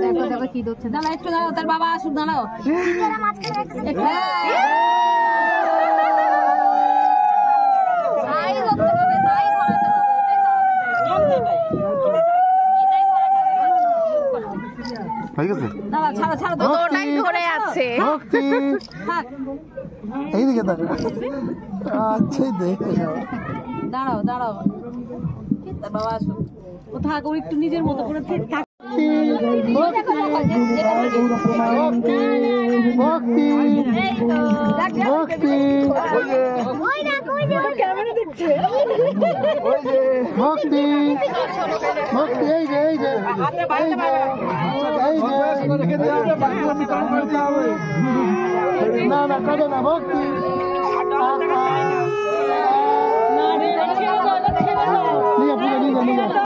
দেখো দেখো কি দিচ্ছে, দাঁড়াও একটু দাঁড়াও, তার বাবা আসুক, দাঁড়াও। ধরে আছে এইদিকে আচ্ছা দাঁড়াও দাঁড়াও, তার বাবা আসুক, ও থাক, ও একটু নিজের মতো করে থাক। না না, কাঁদে না ভক্তি।